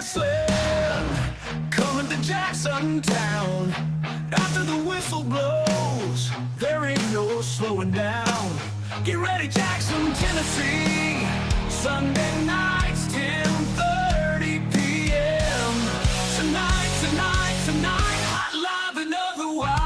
Wrestling, coming to Jackson Town. After the whistle blows, there ain't no slowing down. Get ready, Jackson, Tennessee. Sunday nights, 10:30 p.m. Tonight, hot live and otherwise.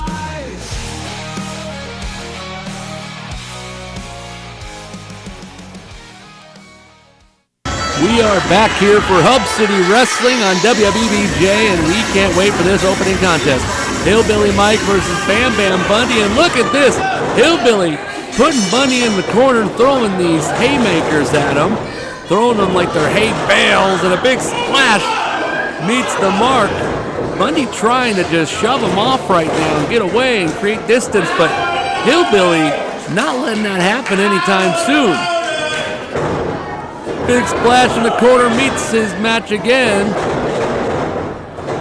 We are back here for Hub City Wrestling on WBBJ, and we can't wait for this opening contest. Hillbilly Mike versus Bam Bam Bundy, and look at this. Hillbilly putting Bundy in the corner, throwing these haymakers at him, throwing them like they're hay bales, and a big splash meets the mark. Bundy trying to just shove him off right now and get away and create distance, but Hillbilly not letting that happen anytime soon. Big splash in the corner, meets his match again.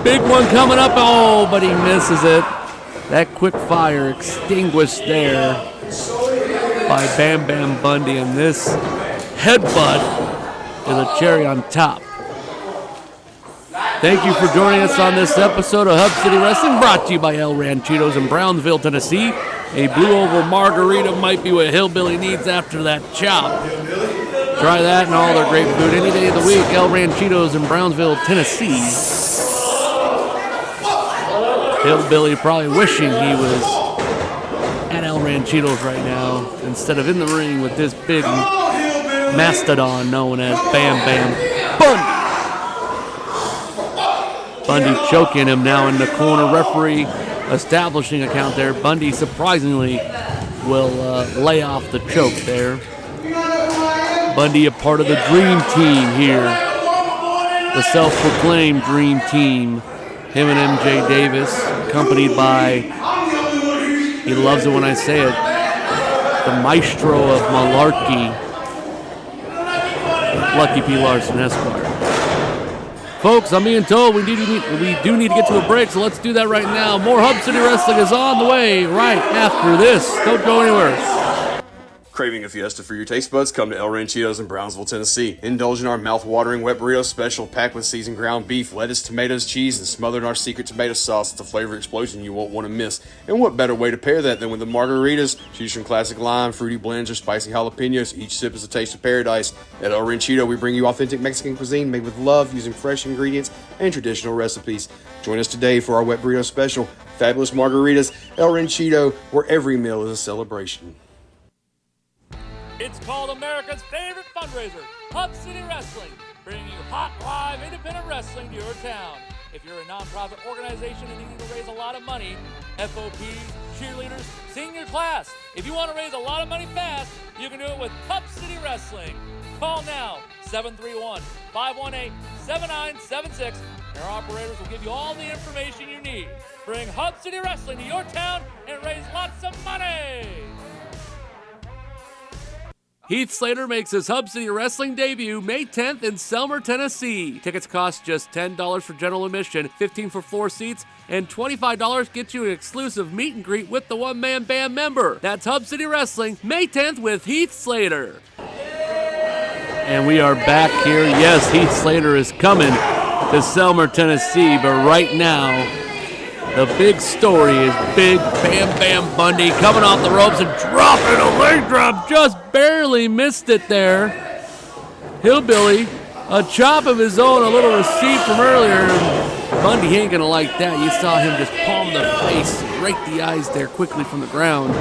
Big one coming up, oh, but he misses it. That quick fire extinguished there by Bam Bam Bundy, and this headbutt is a cherry on top. Thank you for joining us on this episode of Hub City Wrestling, brought to you by El Ranchitos in Brownsville, Tennessee. A blue oval margarita might be what Hillbilly needs after that chop. Try that and all their great food any day of the week. El Ranchitos in Brownsville, Tennessee. Hillbilly probably wishing he was at El Ranchitos right now instead of in the ring with this big mastodon known as Bam Bam Bundy. Bundy choking him now in the corner. Referee establishing a count there. Bundy surprisingly will lay off the choke there. Bundy a part of the Dream Team here. The self-proclaimed Dream Team. Him and MJ Davis, accompanied by, he loves it when I say it, the maestro of Malarkey, Lucky P. Larson, Esquire. Folks, I'm being told we do need to get to a break, so let's do that right now. More Hub City Wrestling is on the way right after this. Don't go anywhere. Craving a fiesta for your taste buds? Come to El Ranchitos in Brownsville, Tennessee. Indulge in our mouth-watering wet burrito special packed with seasoned ground beef, lettuce, tomatoes, cheese, and smothered in our secret tomato sauce. It's a flavor explosion you won't want to miss. And what better way to pair that than with the margaritas? Choose from classic lime, fruity blends, or spicy jalapenos. Each sip is a taste of paradise. At El Ranchito, we bring you authentic Mexican cuisine made with love, using fresh ingredients and traditional recipes. Join us today for our wet burrito special. Fabulous margaritas, El Ranchito, where every meal is a celebration. It's called America's favorite fundraiser, Hub City Wrestling, bringing you hot, live, independent wrestling to your town. If you're a nonprofit organization and needing to raise a lot of money, FOPs, cheerleaders, senior class, if you want to raise a lot of money fast, you can do it with Hub City Wrestling. Call now, 731-518-7976, and our operators will give you all the information you need. Bring Hub City Wrestling to your town and raise lots of money. Heath Slater makes his Hub City Wrestling debut May 10th in Selmer, Tennessee. Tickets cost just $10 for general admission, $15 for 4 seats, and $25 gets you an exclusive meet and greet with the one-man band member. That's Hub City Wrestling, May 10th with Heath Slater. And we are back here. Yes, Heath Slater is coming to Selmer, Tennessee, but right now, the big story is Big Bam Bam Bundy coming off the ropes and dropping a leg drop. Just barely missed it there. Hillbilly, a chop of his own, a little receipt from earlier. Bundy ain't gonna like that. You saw him just palm the face, rake the eyes there quickly from the ground.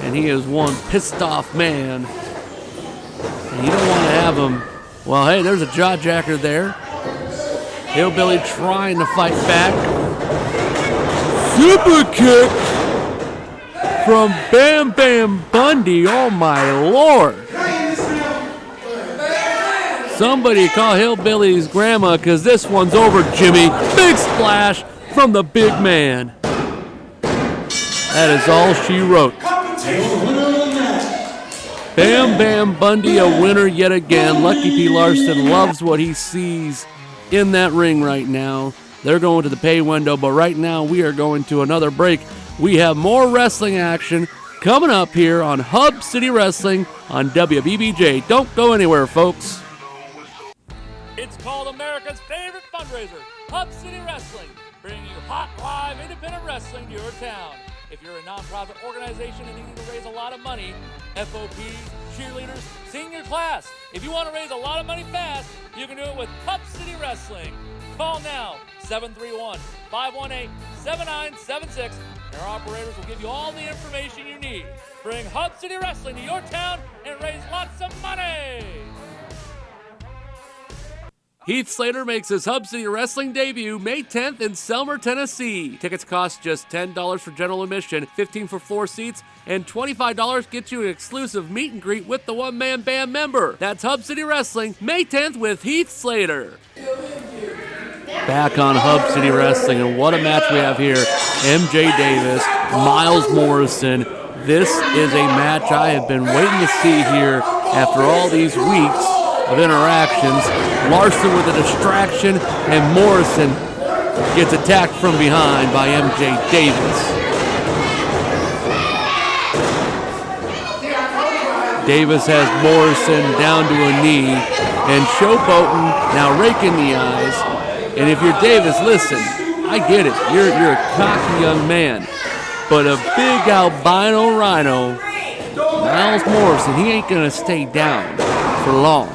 And he is one pissed off man. And you don't want to have him. Well, hey, there's a jaw jacker there. Hillbilly trying to fight back. Super kick from Bam Bam Bundy. Oh my Lord. Somebody call Hillbilly's grandma, because this one's over, Jimmy. Big splash from the big man. That is all she wrote. Bam Bam Bundy, a winner yet again. Lucky P. Larson loves what he sees in that ring right now. They're going to the pay window, but right now we are going to another break. We have more wrestling action coming up here on Hub City Wrestling on WBBJ. Don't go anywhere, folks. It's called America's favorite fundraiser, Hub City Wrestling, bringing you hot, live, independent wrestling to your town. If you're a nonprofit organization and needing to raise a lot of money, FOPs, cheerleaders, senior class, if you want to raise a lot of money fast, you can do it with Hub City Wrestling. Call now, 731-518-7976, and our operators will give you all the information you need. Bring Hub City Wrestling to your town and raise lots of money! Heath Slater makes his Hub City Wrestling debut May 10th in Selmer, Tennessee. Tickets cost just $10 for general admission, $15 for floor seats, and $25 gets you an exclusive meet and greet with the one-man band member. That's Hub City Wrestling, May 10th with Heath Slater. Back on Hub City Wrestling, and what a match we have here. MJ Davis, Myles Morrison. This is a match I have been waiting to see here after all these weeks of interactions. Larson with a distraction, and Morrison gets attacked from behind by MJ Davis. Davis has Morrison down to a knee, and showboating, now raking the eyes. And if you're Davis, listen, I get it. You're a cocky young man. But a big albino Rhino, Myles Morrison, he ain't going to stay down for long.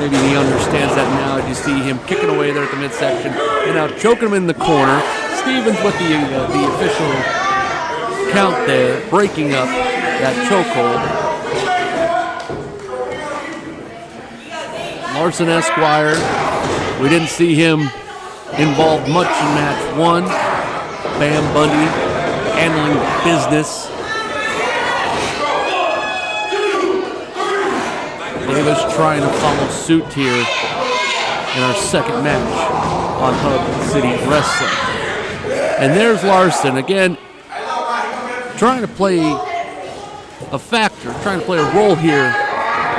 Maybe he understands that now as you see him kicking away there at the midsection and now choking him in the corner. Stevens with the official count there, breaking up that chokehold. Larson Esquire, we didn't see him involved much in match one. Bam Bundy handling business. Davis trying to follow suit here in our second match on Hub City Wrestling. And there's Larson again, trying to play a factor, trying to play a role here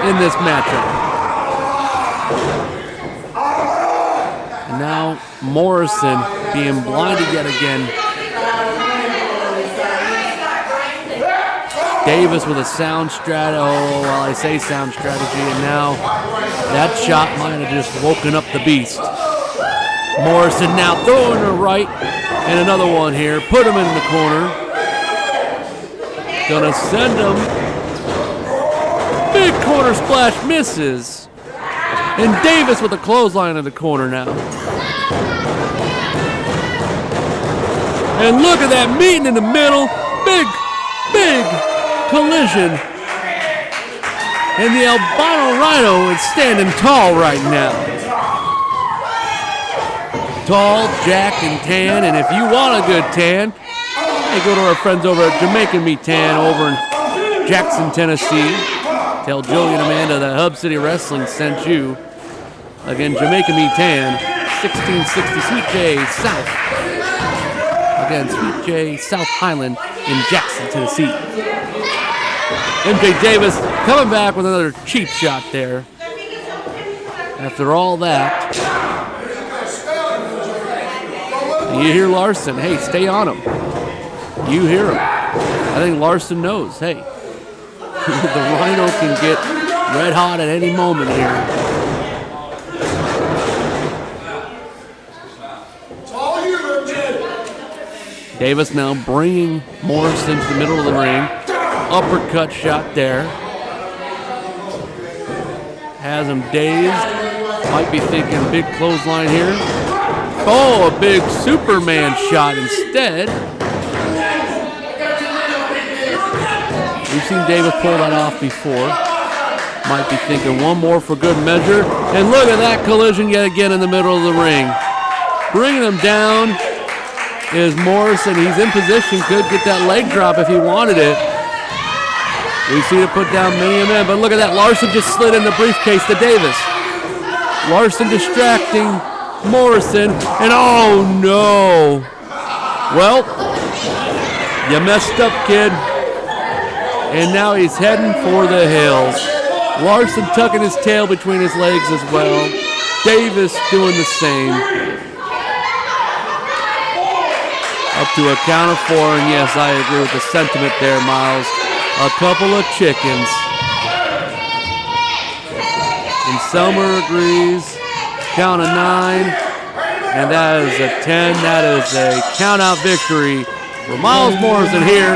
in this matchup. And now Morrison being blinded yet again. Davis with a sound strategy. Oh, well, I say sound strategy, and now that shot might have just woken up the beast. Morrison now throwing her right, and another one here. Put him in the corner. Gonna send him. Big corner splash misses. And Davis with a clothesline in the corner now. And look at that meeting in the middle. Big collision. And the albino Rhino is standing tall right now. Tall, jacked, and tan. And if you want a good tan, hey, go to our friends over at Jamaican Meat Tan over in Jackson, Tennessee. Tell Joey and Amanda that Hub City Wrestling sent you. Again, Jamaican Meat Tan, 1660 Sweet J South. Again, Sweet J South Highland in Jackson, Tennessee. MJ Davis coming back with another cheap shot there. After all that, you hear Larson, hey, stay on him. You hear him. I think Larson knows, hey, the Rhino can get red hot at any moment here. Davis now bringing Morrison to the middle of the ring. Uppercut shot there. Has him dazed. Might be thinking big clothesline here. Oh, a big Superman shot instead. We've seen Davis pull that off before. Might be thinking one more for good measure. And look at that collision yet again in the middle of the ring. Bringing him down is Morrison. He's in position, could get that leg drop if he wanted it. We've seen it put down many a man, but look at that. Larson just slid in the briefcase to Davis. Larson distracting Morrison, and oh no. Well, you messed up, kid. And now he's heading for the hills. Larson tucking his tail between his legs as well. Davis doing the same. Up to a count of 4, and yes, I agree with the sentiment there, Myles. A couple of chickens. Selmer agrees. Count of 9. And that is a 10. That is a count-out victory for Myles Morrison here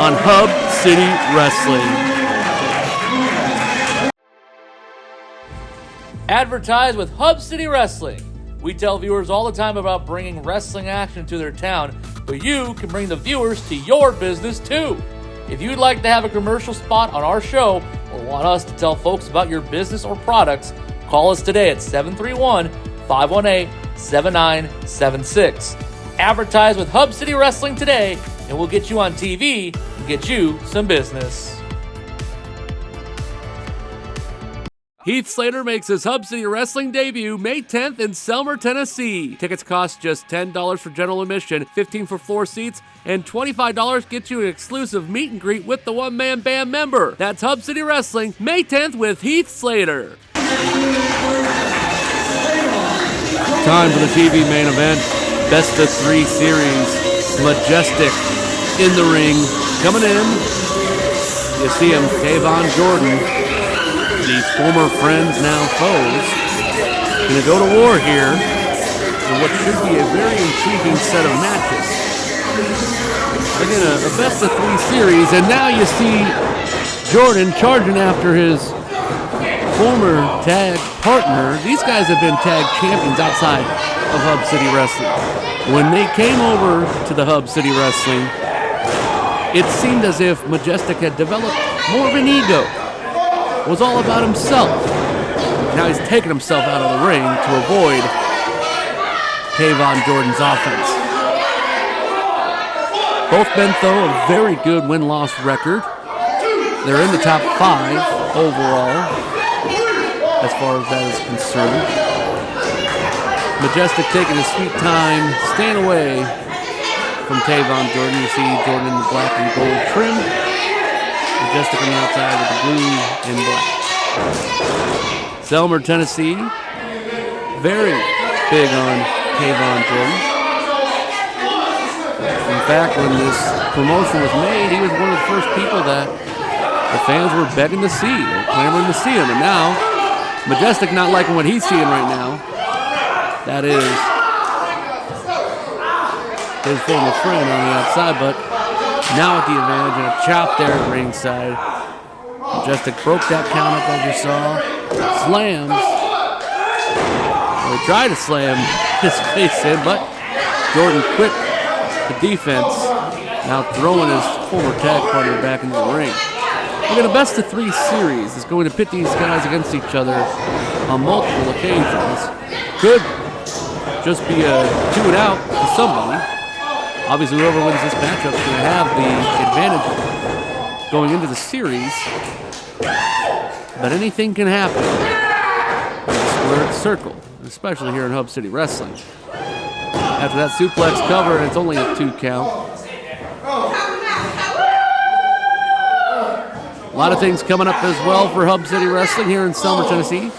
on Hub City Wrestling. Advertise with Hub City Wrestling. We tell viewers all the time about bringing wrestling action to their town, but you can bring the viewers to your business too. If you'd like to have a commercial spot on our show or want us to tell folks about your business or products, call us today at 731-518-7976. Advertise with Hub City Wrestling today, and we'll get you on TV and get you some business. Heath Slater makes his Hub City Wrestling debut May 10th in Selmer, Tennessee. Tickets cost just $10 for general admission, $15 for floor seats, and $25 gets you an exclusive meet and greet with the one-man band member. That's Hub City Wrestling, May 10th with Heath Slater. Time for the TV main event, Best of 3 series. Majestic in the ring, coming in. You see him, TéVon Jordyn. The former friends, now foes, going to go to war here in what should be a very intriguing set of matches. Again, a best of 3 series, and now you see Jordyn charging after his former tag partner. These guys have been tag champions outside of Hub City Wrestling. When they came over to the Hub City Wrestling, it seemed as if Majestic had developed more of an ego. Was all about himself. Now he's taking himself out of the ring to avoid TéVon Jordyn's offense. Both men, though, a very good win-loss record. They're in the top 5 overall, as far as that is concerned. Majestic taking his sweet time, staying away from TéVon Jordyn. You see Jordyn in the black and gold trim. Majestic on the outside with the blue and black. Selmer, Tennessee, very big on TéVon Jordyn. In fact, when this promotion was made, he was one of the first people that the fans were begging to see, or clamoring to see him. And now, Majestic not liking what he's seeing right now. That is his former friend on the outside, but now with the advantage and a chop there at ringside. Majestic broke that count up as you saw. Slams. Well, he tried to slam his face in, but Jordyn quick to defense. Now throwing his former tag partner back into the ring. We're going to best of 3 series. Is going to pit these guys against each other on multiple occasions. Could just be a 2-and-out to somebody. Obviously, whoever wins this matchup is going to have the advantage going into the series. But anything can happen in the squared circle, especially here in Hub City Wrestling. After that suplex cover, it's only a 2 count. A lot of things coming up as well for Hub City Wrestling here in Selmer, Tennessee.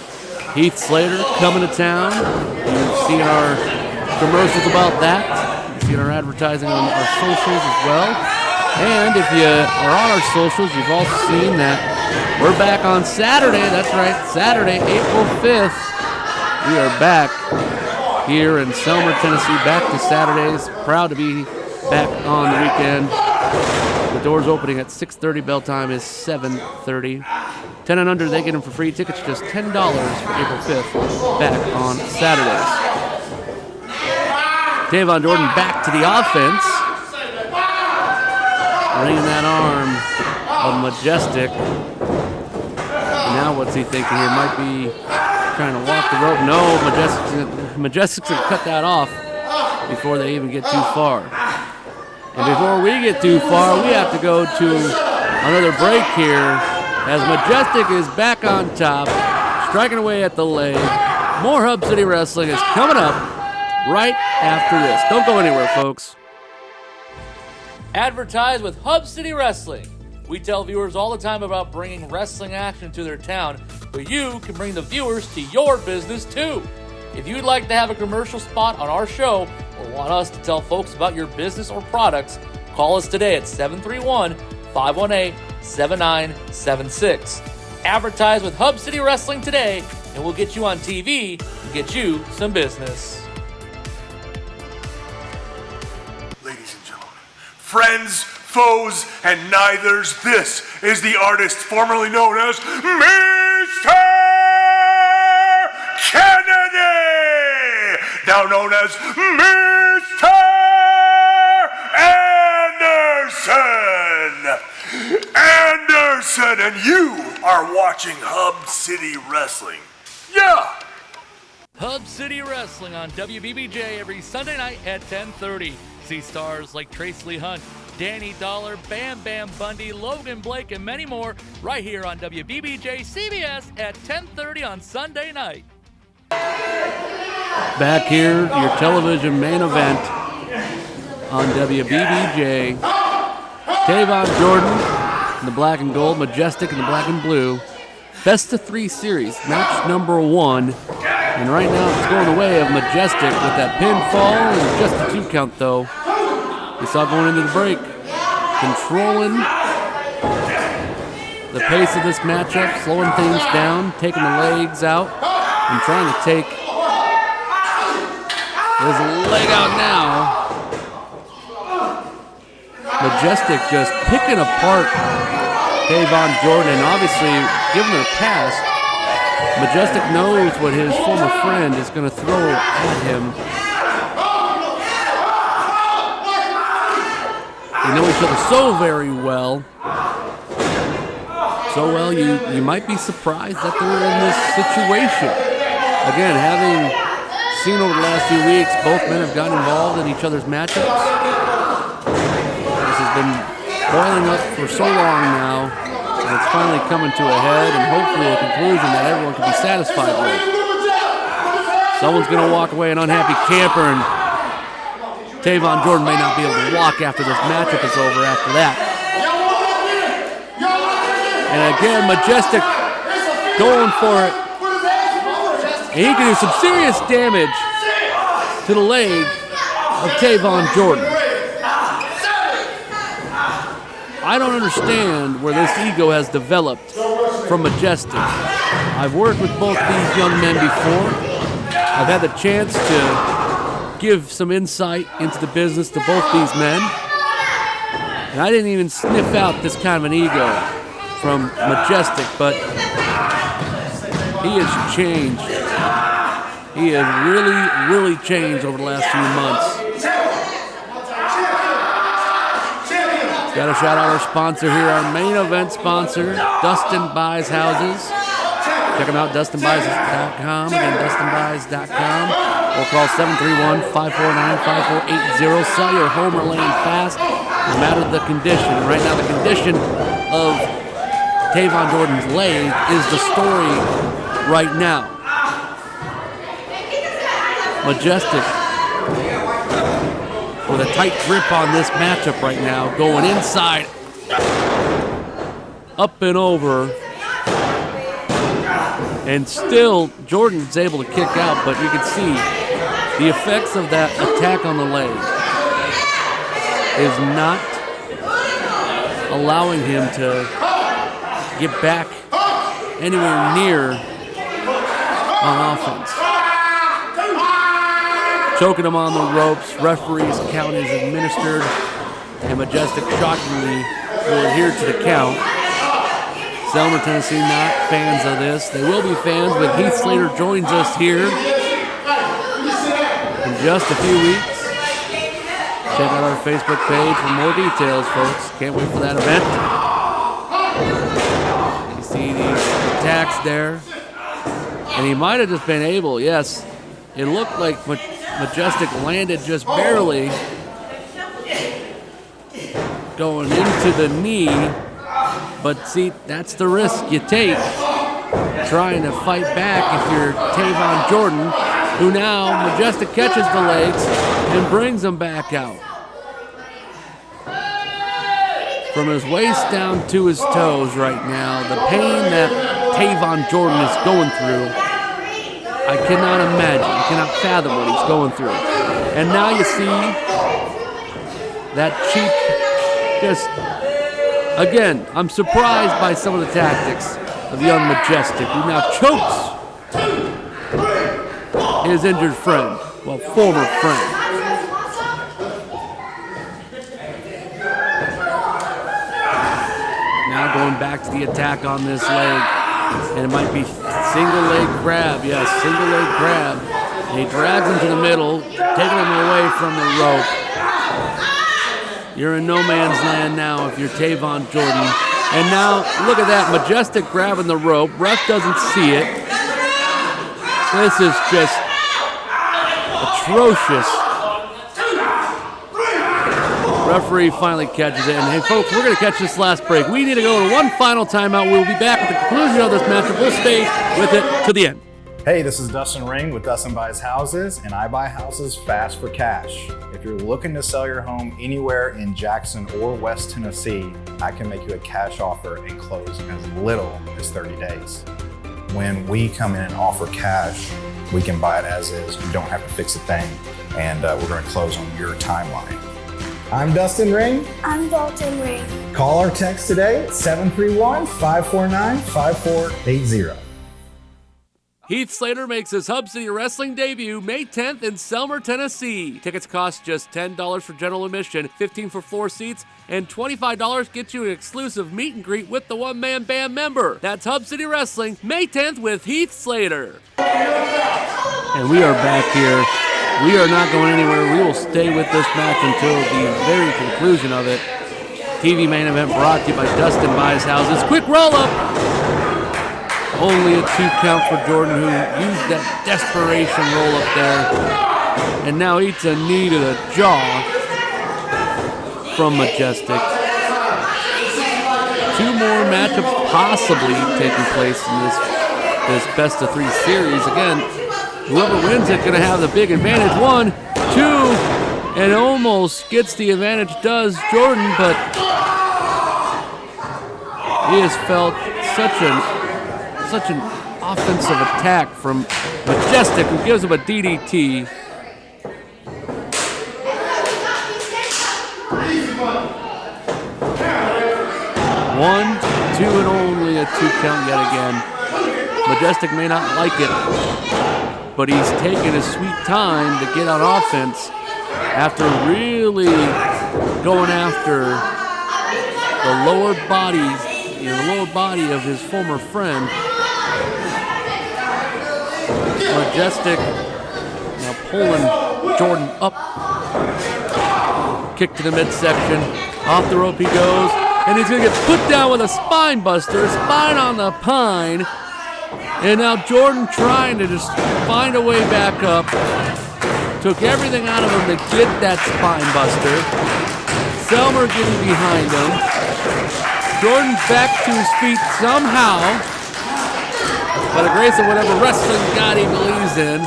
Heath Slater coming to town. You've seen our commercials about that. You've seen our advertising on our socials as well. And if you are on our socials, you've also seen that we're back on Saturday. That's right, Saturday, April 5th. We are back here in Selmer, Tennessee, back to Saturdays. Proud to be back on the weekend. The doors opening at 6:30. Bell time is 7:30. 10 and under, they get them for free. Tickets just $10 for April 5th. Back on Saturdays. TéVon Jordyn back to the offense. Ringing that arm of Majestic. And now what's he thinking here? Might be trying to walk the rope. No, Majestic's going to cut that off before they even get too far. And before we get too far, we have to go to another break here as Majestic is back on top, striking away at the leg. More Hub City Wrestling is coming up right after this. Don't go anywhere, folks. Advertise with Hub City Wrestling. We tell viewers all the time about bringing wrestling action to their town, but you can bring the viewers to your business too. If you'd like to have a commercial spot on our show or want us to tell folks about your business or products, call us today at 731-518-7976. Advertise with Hub City Wrestling today, and we'll get you on TV and get you some business. Ladies and gentlemen, friends, foes, and neithers, this is the artist formerly known as Mr. Kennedy, now known as Mr. Anderson, and you are watching Hub City Wrestling. Yeah! Hub City Wrestling on WBBJ every Sunday night at 10:30. See stars like Trace Lee Hunt, Danny Dollar, Bam Bam Bundy, Logan Blake, and many more right here on WBBJ CBS at 10:30 on Sunday night. Back here, your television main event on WBBJ. TéVon, Jordyn in the black and gold, Majestic in the black and blue. Best of 3 series, match number 1. And right now it's going the way of Majestic with that pinfall and just a 2 count though. We saw going into the break. Controlling the pace of this matchup, slowing things down, taking the legs out, and trying to take his leg out now. Majestic just picking apart TéVon, Jordyn, obviously given her past. Majestic knows what his former friend is going to throw at him. They know each other so very well. So well, you might be surprised that they're in this situation. Again, having seen over the last few weeks, both men have gotten involved in each other's matchups. This has been boiling up for so long now, and it's finally coming to a head, and hopefully a conclusion that everyone can be satisfied with. Someone's going to walk away an unhappy camper, and TéVon, Jordyn may not be able to walk after this matchup is over after that. And again, Majestic going for it. And he can do some serious damage to the leg of TéVon, Jordyn. I don't understand where this ego has developed from Majestic. I've worked with both these young men before. I've had the chance to give some insight into the business to both these men. And I didn't even sniff out this kind of an ego from Majestic, but he has changed. He has really, really changed over the last few months. Got to shout out our sponsor here, our main event sponsor, Dustin Buys Houses. Check them out, DustinBuys.com. Again, DustinBuys.com. Or call 731-549-5480. Sell your home or land fast, no matter the condition. Right now, the condition of TéVon, Jordyn's leg is the story right now. Majestic with a tight grip on this matchup right now, going inside, up and over, and still Jordyn's able to kick out, but you can see the effects of that attack on the leg is not allowing him to get back anywhere near on offense. Choking him on the ropes, referees count is administered, and Majestic shockingly will adhere to the count. Selmer, Tennessee, not fans of this. They will be fans when Heath Slater joins us here in just a few weeks. Check out our Facebook page for more details, folks. Can't wait for that event. You see these attacks there. And he might have just been able, yes, it looked like Majestic landed just barely going into the knee, but see, that's the risk you take trying to fight back if you're TéVon, Jordyn, who now Majestic catches the legs and brings them back out. From his waist down to his toes right now, the pain that TéVon, Jordyn is going through, I cannot imagine, I cannot fathom what he's going through. And now you see that cheap, just, again, I'm surprised by some of the tactics of young Majestic, who now chokes his injured friend, well, former friend. Now going back to the attack on this leg, and it might be single leg grab. Yes, single leg grab. And he drags him to the middle, taking him away from the rope. You're in no man's land now if you're TéVon Jordyn. And now, look at that, Majestic grabbing the rope. Ref doesn't see it. This is just atrocious. Referee finally catches it. And hey, folks, we're going to catch this last break. We need to go to one final timeout. We'll be back at the conclusion of this matchup. We'll stay with it to the end. Hey, this is Dustin Ring with Dustin Buys Houses, and I buy houses fast for cash. If you're looking to sell your home anywhere in Jackson or West Tennessee, I can make you a cash offer and close in as little as 30 days. When we come in and offer cash, we can buy it as is. You don't have to fix a thing, and we're going to close on your timeline. I'm Dustin Ring. I'm Dalton Ring. Call or text today at 731-549-5480. Heath Slater makes his Hub City Wrestling debut May 10th in Selmer, Tennessee. Tickets cost just $10 for general admission, $15 for floor seats, and $25 gets you an exclusive meet and greet with the one-man band member. That's Hub City Wrestling, May 10th with Heath Slater. And we are back here. We are not going anywhere. We will stay with this match until the very conclusion of it. TV main event brought to you by Dustin Buys Houses. Quick roll-up. Only a 2 count for Jordyn, who used that desperation roll up there. And now eats a knee to the jaw from Majestic. 2 more matchups possibly taking place in this best of 3 series. Again, whoever wins it going to have the big advantage. 1, 2, and almost gets the advantage, does Jordyn, but he has felt such an offensive attack from Majestic, who gives him a DDT. 1, 2, and only a 2 count yet again. Majestic may not like it, but he's taking his sweet time to get on offense after really going after the lower body of his former friend. Majestic now pulling Jordyn up. Kick to the midsection. Off the rope he goes. And he's going to get put down with a spine buster. Spine on the pine. And now Jordyn trying to just find a way back up. Took everything out of him to get that spine buster. Selmer getting behind him. Jordyn back to his feet somehow. By the grace of whatever wrestling God he believes in,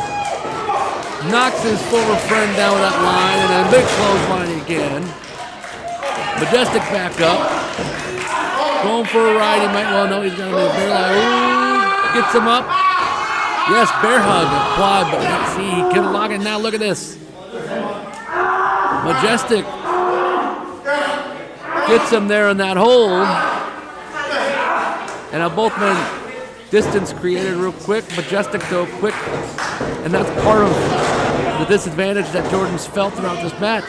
knocks his former friend down with that line, and then big clothesline again. Majestic back up. Going for a ride. He might well know he's going to be a bear hug. Ooh, gets him up. Yes, bear hug applied, but see, he can lock it now. Look at this. Majestic gets him there in that hold. And now both men distance created real quick. Majestic though quick. And that's part of the disadvantage that Jordyn's felt throughout this match.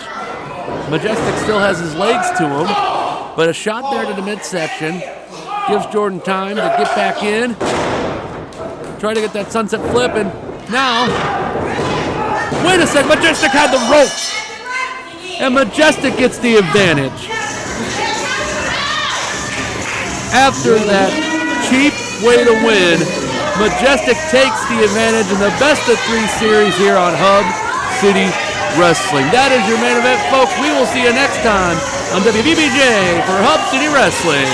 Majestic still has his legs to him, but a shot there to the midsection gives Jordyn time to get back in. Try to get that sunset flip, and now, wait a second, Majestic had the ropes. And Majestic gets the advantage. After that cheap way to win, Majestic takes the advantage in the best of 3 series here on Hub City Wrestling. That is your main event, folks. We will see you next time on WBBJ for Hub City Wrestling.